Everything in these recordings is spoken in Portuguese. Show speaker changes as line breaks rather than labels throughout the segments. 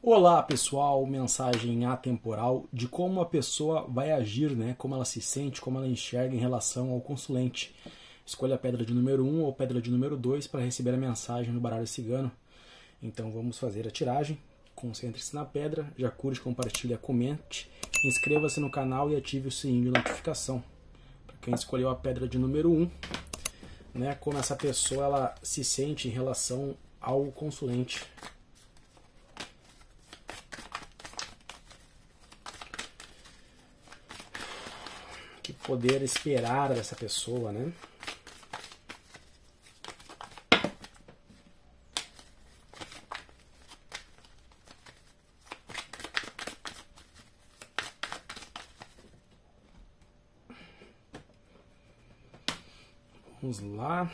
Olá pessoal, mensagem atemporal de como a pessoa vai agir, né? Como ela se sente, como ela enxerga em relação ao consulente. Escolha a pedra de número 1 ou pedra de número 2 para receber a mensagem no baralho cigano. Então vamos fazer a tiragem. Concentre-se na pedra, já curte, compartilhe, comente, inscreva-se no canal e ative o sininho de notificação. Para quem escolheu a pedra de número 1, né? Como essa pessoa ela se sente em relação ao consulente. Que poder esperar dessa pessoa, né? Vamos lá.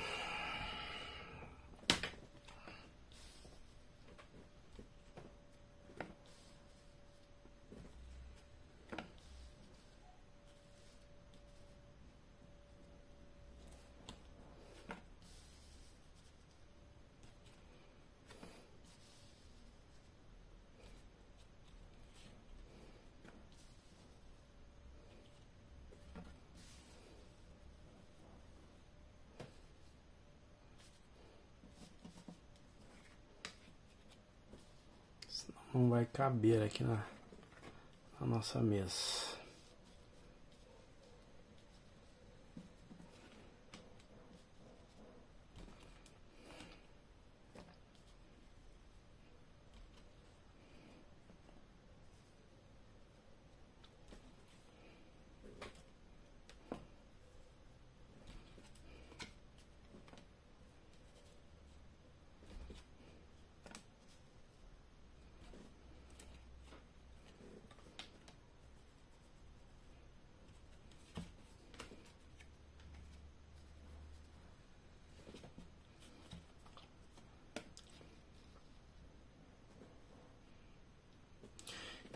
Não vai caber aqui na nossa mesa.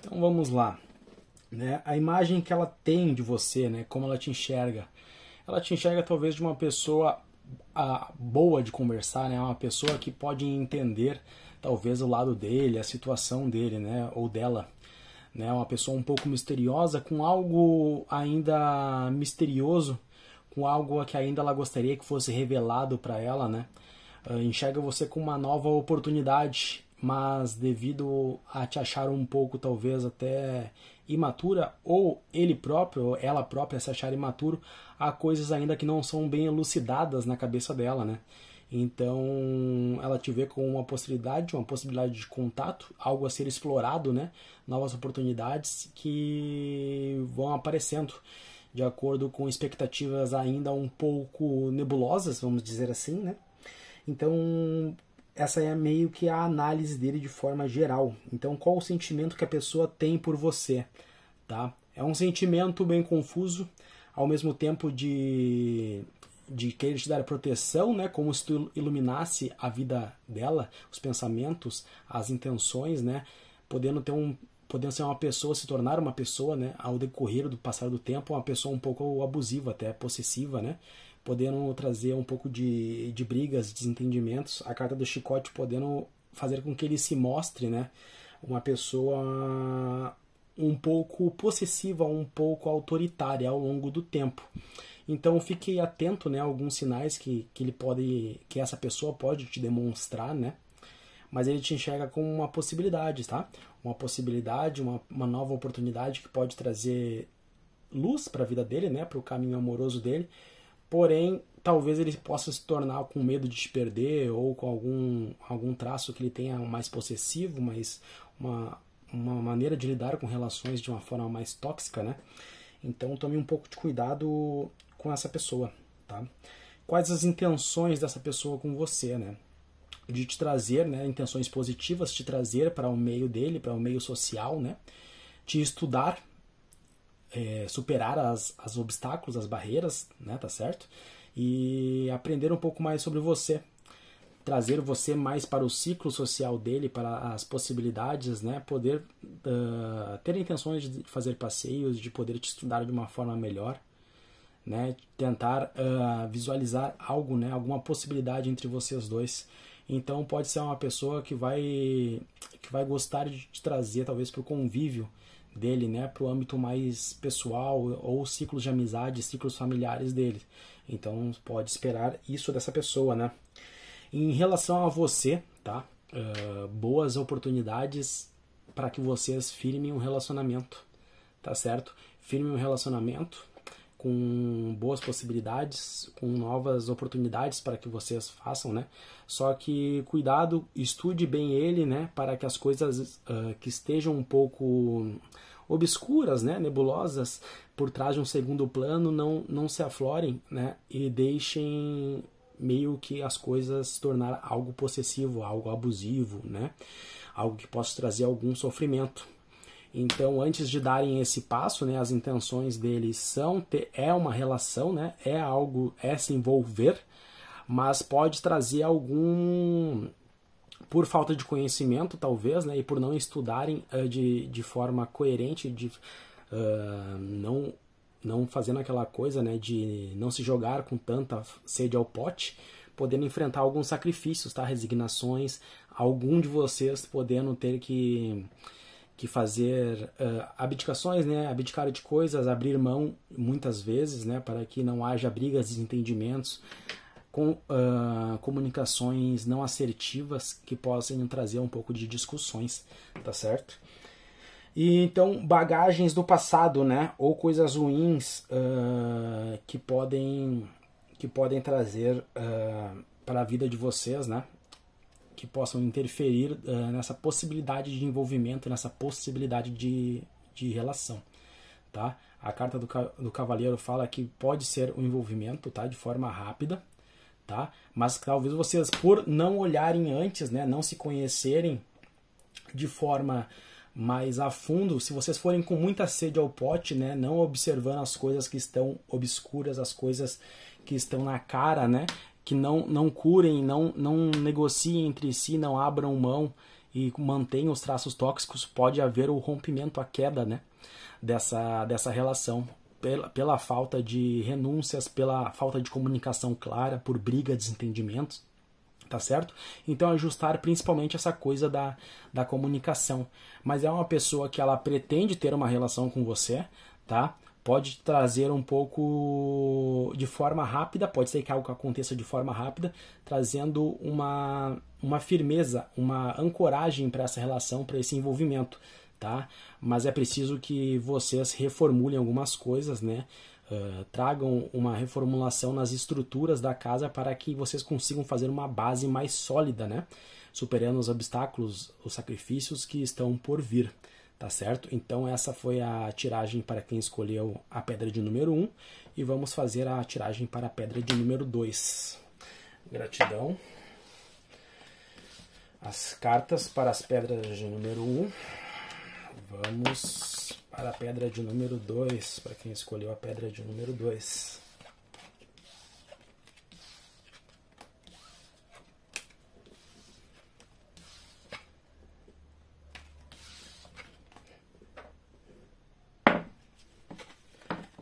Então vamos lá, né? A imagem que ela tem de você, né? Como ela te enxerga. Ela te enxerga talvez de uma pessoa boa de conversar, né? Uma pessoa que pode entender talvez o lado dele, a situação dele, né? Ou dela, né? Uma pessoa um pouco misteriosa, com algo ainda misterioso, com algo que ainda ela gostaria que fosse revelado para ela, né? Enxerga você com uma nova oportunidade, mas devido a te achar um pouco talvez até imatura, ou ele próprio, ou ela própria se achar imaturo, há coisas ainda que não são bem elucidadas na cabeça dela, né? Então ela te vê com uma possibilidade de contato, algo a ser explorado, né? Novas oportunidades que vão aparecendo de acordo com expectativas ainda um pouco nebulosas, vamos dizer assim, né? Então, essa é meio que a análise dele de forma geral. Então, qual o sentimento que a pessoa tem por você, tá? É um sentimento bem confuso, ao mesmo tempo de querer te dar proteção, né? Como se tu iluminasse a vida dela, os pensamentos, as intenções, né? Podendo ser uma pessoa, se tornar uma pessoa, né? Ao decorrer do passar do tempo, uma pessoa um pouco abusiva, até possessiva, né? Podendo trazer um pouco de brigas, desentendimentos, a carta do chicote podendo fazer com que ele se mostre, né, uma pessoa um pouco possessiva, um pouco autoritária ao longo do tempo. Então fique atento, né, a alguns sinais que essa pessoa pode te demonstrar, né, mas ele te enxerga como uma possibilidade, tá? Uma possibilidade, uma nova oportunidade que pode trazer luz para a vida dele, né, para o caminho amoroso dele. Porém, talvez ele possa se tornar com medo de te perder ou com algum traço que ele tenha mais possessivo, mais uma maneira de lidar com relações de uma forma mais tóxica, né? Então tome um pouco de cuidado com essa pessoa, tá? Quais as intenções dessa pessoa com você, né? De te trazer, né? Intenções positivas, te trazer para o meio dele, para o meio social, né? Te estudar, superar os obstáculos, as barreiras, né, tá certo? E aprender um pouco mais sobre você, trazer você mais para o ciclo social dele, para as possibilidades, né, poder ter intenções de fazer passeios, de poder te estudar de uma forma melhor, né, tentar visualizar algo, né, alguma possibilidade entre vocês dois. Então pode ser uma pessoa que vai gostar de te trazer talvez para o convívio dele, né, para o âmbito mais pessoal ou ciclos de amizade, ciclos familiares dele. Então pode esperar isso dessa pessoa, né? Em relação a você, tá? Boas oportunidades para que vocês firmem um relacionamento, tá certo? Firmem um relacionamento com boas possibilidades, com novas oportunidades para que vocês façam, né? Só que cuidado, estude bem ele, né? Para que as coisas que estejam um pouco obscuras, né? Nebulosas, por trás de um segundo plano, não se aflorem, né? E deixem meio que as coisas se tornar algo possessivo, algo abusivo, né? Algo que possa trazer algum sofrimento. Então, antes de darem esse passo, né, as intenções deles é uma relação, né, é algo, é se envolver, mas pode trazer algum, por falta de conhecimento, talvez, né, e por não estudarem de forma coerente, não fazendo aquela coisa, né, de não se jogar com tanta sede ao pote, podendo enfrentar alguns sacrifícios, tá, resignações, algum de vocês podendo ter que fazer abdicações, né, abdicar de coisas, abrir mão muitas vezes, né, para que não haja brigas, desentendimentos, comunicações não assertivas que possam trazer um pouco de discussões, tá certo? E então bagagens do passado, né, ou coisas ruins que podem trazer para a vida de vocês, né, que possam interferir nessa possibilidade de envolvimento, nessa possibilidade de relação, tá? A carta do cavaleiro fala que pode ser um envolvimento, tá? De forma rápida, tá? Mas talvez vocês, por não olharem antes, né? Não se conhecerem de forma mais a fundo, se vocês forem com muita sede ao pote, né? Não observando as coisas que estão obscuras, as coisas que estão na cara, né? Que não curem, não negociem entre si, não abram mão e mantenham os traços tóxicos, pode haver o rompimento, a queda, né, dessa relação, pela falta de renúncias, pela falta de comunicação clara, por briga, desentendimentos, tá certo? Então ajustar principalmente essa coisa da comunicação. Mas é uma pessoa que ela pretende ter uma relação com você, tá? Pode trazer um pouco de forma rápida, pode ser que algo aconteça de forma rápida, trazendo uma firmeza, uma ancoragem para essa relação, para esse envolvimento, tá? Mas é preciso que vocês reformulem algumas coisas, né? Tragam uma reformulação nas estruturas da casa para que vocês consigam fazer uma base mais sólida, né? Superando os obstáculos, os sacrifícios que estão por vir. Tá certo? Então essa foi a tiragem para quem escolheu a pedra de número 1 e vamos fazer a tiragem para a pedra de número 2. Gratidão. As cartas para as pedras de número 1. Vamos para a pedra de número 2, para quem escolheu a pedra de número 2.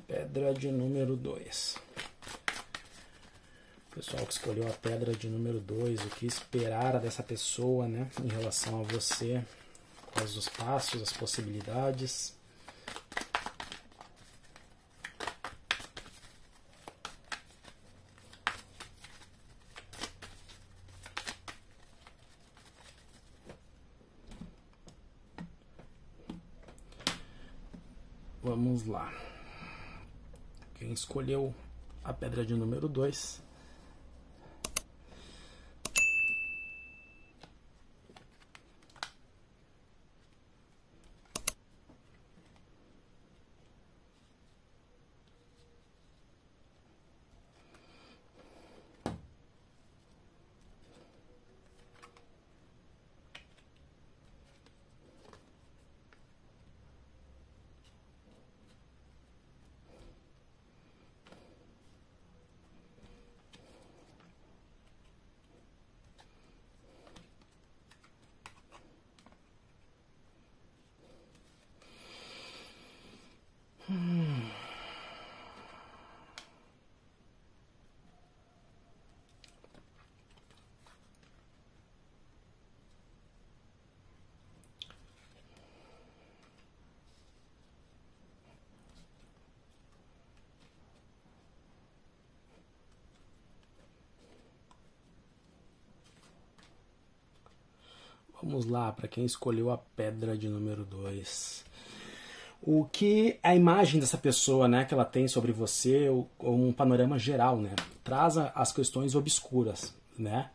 Pedra de número 2. Pessoal que escolheu a pedra de número 2, o que esperar dessa pessoa, né, em relação a você, quais os passos, as possibilidades. Vamos lá. Quem escolheu a pedra de número 2. Vamos lá, para quem escolheu a pedra de número 2. O que a imagem dessa pessoa, né, que ela tem sobre você, ou um panorama geral, né, traz as questões obscuras, né,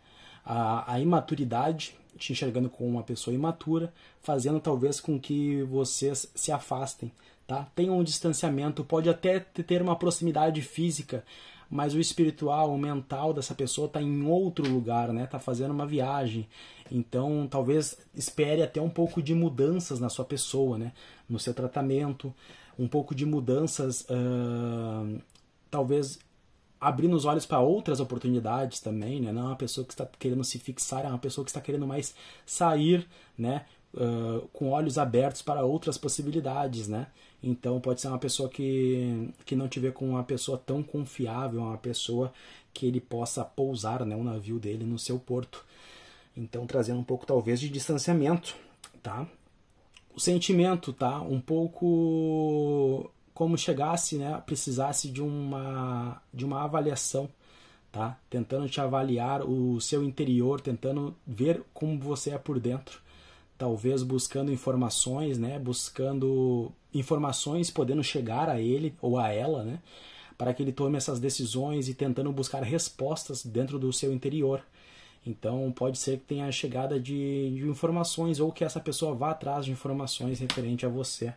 a imaturidade, te enxergando como uma pessoa imatura, fazendo talvez com que vocês se afastem, tá? Tenham um distanciamento, pode até ter uma proximidade física, mas o espiritual, o mental dessa pessoa está em outro lugar, né? Tá fazendo uma viagem. Então, talvez espere até um pouco de mudanças na sua pessoa, né? No seu tratamento, um pouco de mudanças, talvez abrindo os olhos para outras oportunidades também, né? Não é uma pessoa que está querendo se fixar, é uma pessoa que está querendo mais sair, né? Com olhos abertos para outras possibilidades, né? Então pode ser uma pessoa que não te vê como uma pessoa tão confiável, uma pessoa que ele possa pousar, né, um navio dele no seu porto. Então trazendo um pouco talvez de distanciamento, tá? O sentimento, tá? Um pouco como chegasse, né, precisasse de uma avaliação, tá? Tentando te avaliar o seu interior, tentando ver como você é por dentro. Talvez buscando informações, né? Buscando informações, podendo chegar a ele ou a ela, né? Para que ele tome essas decisões e tentando buscar respostas dentro do seu interior. Então pode ser que tenha a chegada de informações ou que essa pessoa vá atrás de informações referente a você,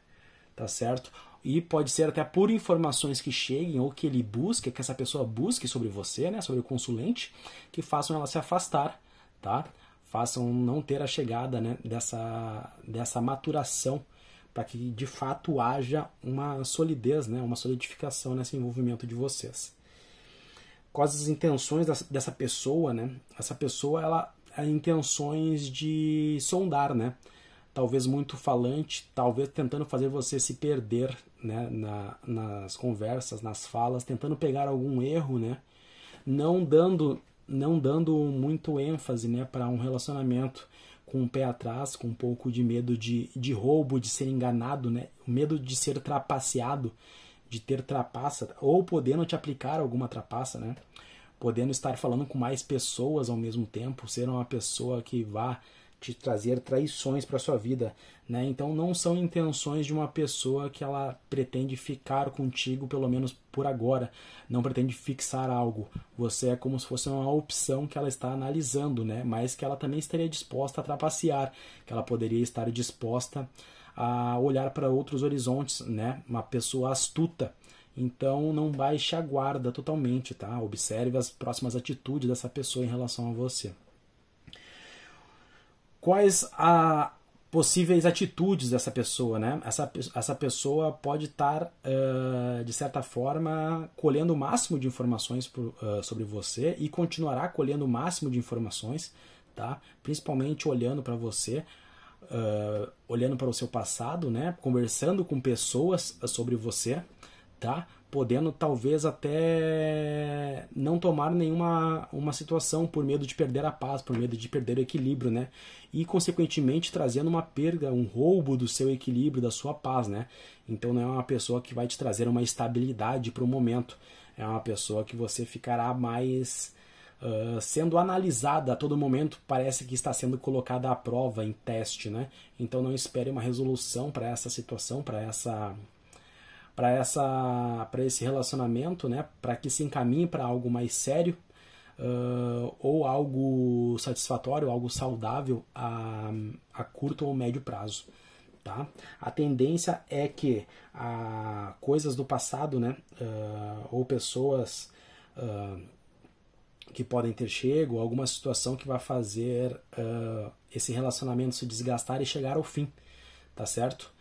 tá certo? E pode ser até por informações que cheguem ou que ele busque, que essa pessoa busque sobre você, né? Sobre o consulente, que façam ela se afastar, tá? Façam não ter a chegada, né, dessa maturação, para que de fato haja uma solidez, né, uma solidificação nesse envolvimento de vocês. Quais as intenções dessa pessoa, né? Essa pessoa, ela tem intenções de sondar, né? Talvez muito falante, talvez tentando fazer você se perder, né, nas conversas, nas falas, tentando pegar algum erro, né? Não dando muito ênfase, né, para um relacionamento com o pé atrás, com um pouco de medo de roubo, de ser enganado, né, o medo de ser trapaceado, de ter trapaça, ou podendo te aplicar alguma trapaça, né, podendo estar falando com mais pessoas ao mesmo tempo, ser uma pessoa que vá te trazer traições para sua vida, né? Então não são intenções de uma pessoa que ela pretende ficar contigo, pelo menos por agora, não pretende fixar algo. Você é como se fosse uma opção que ela está analisando, né? Mas que ela também estaria disposta a trapacear, que ela poderia estar disposta a olhar para outros horizontes, né? Uma pessoa astuta. Então não baixe a guarda totalmente, tá? Observe as próximas atitudes dessa pessoa em relação a você. Quais as possíveis atitudes dessa pessoa, né? Essa pessoa pode estar, de certa forma, colhendo o máximo de informações sobre você e continuará colhendo o máximo de informações, tá? Principalmente olhando para você, olhando para o seu passado, né? Conversando com pessoas sobre você, tá? Podendo talvez até não tomar nenhuma situação por medo de perder a paz, por medo de perder o equilíbrio, né? E consequentemente trazendo uma perda, um roubo do seu equilíbrio, da sua paz, né? Então não é uma pessoa que vai te trazer uma estabilidade para o momento, é uma pessoa que você ficará mais sendo analisada a todo momento, parece que está sendo colocada à prova, em teste, né? Então não espere uma resolução para essa situação, para esse relacionamento, né, para que se encaminhe para algo mais sério, ou algo satisfatório, algo saudável a curto ou médio prazo, tá? A tendência é que coisas do passado, né, ou pessoas que podem ter chego, alguma situação que vai fazer esse relacionamento se desgastar e chegar ao fim, tá certo?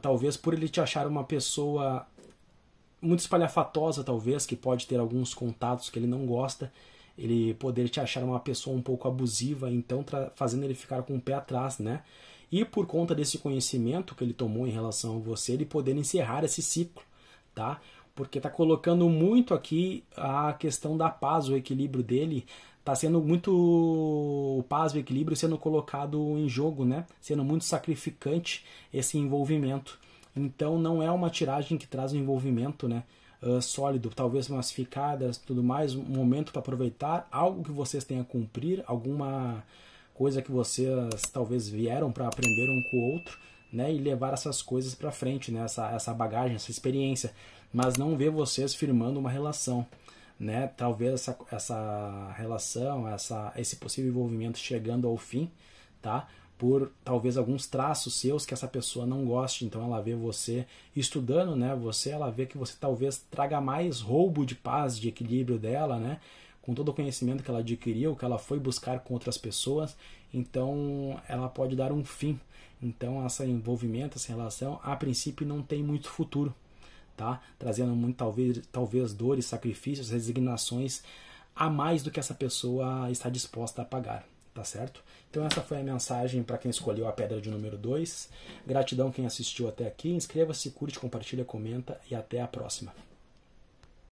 Talvez por ele te achar uma pessoa muito espalhafatosa, talvez, que pode ter alguns contatos que ele não gosta, ele poder te achar uma pessoa um pouco abusiva, então fazendo ele ficar com o pé atrás, né? E por conta desse conhecimento que ele tomou em relação a você, ele poder encerrar esse ciclo, tá? Porque tá colocando muito aqui a questão da paz, o equilíbrio dele, tá sendo muito o paz, o equilíbrio sendo colocado em jogo, né? Sendo muito sacrificante esse envolvimento. Então não é uma tiragem que traz um envolvimento, né, sólido, talvez umas ficadas, tudo mais, um momento para aproveitar, algo que vocês tenham a cumprir, alguma coisa que vocês talvez vieram para aprender um com o outro, né, e levar essas coisas para frente, né, essa bagagem, essa experiência, mas não ver vocês firmando uma relação, né, talvez essa relação, esse possível envolvimento chegando ao fim, tá, por talvez alguns traços seus que essa pessoa não goste, então ela vê você estudando, né, ela vê que você talvez traga mais roubo de paz, de equilíbrio dela, né, com todo o conhecimento que ela adquiriu, que ela foi buscar com outras pessoas, então ela pode dar um fim. Então esse envolvimento, essa relação, a princípio não tem muito futuro, tá? Trazendo muito talvez dores, sacrifícios, resignações a mais do que essa pessoa está disposta a pagar, tá certo? Então essa foi a mensagem para quem escolheu a pedra de número 2. Gratidão quem assistiu até aqui. Inscreva-se, curte, compartilha, comenta e até a próxima.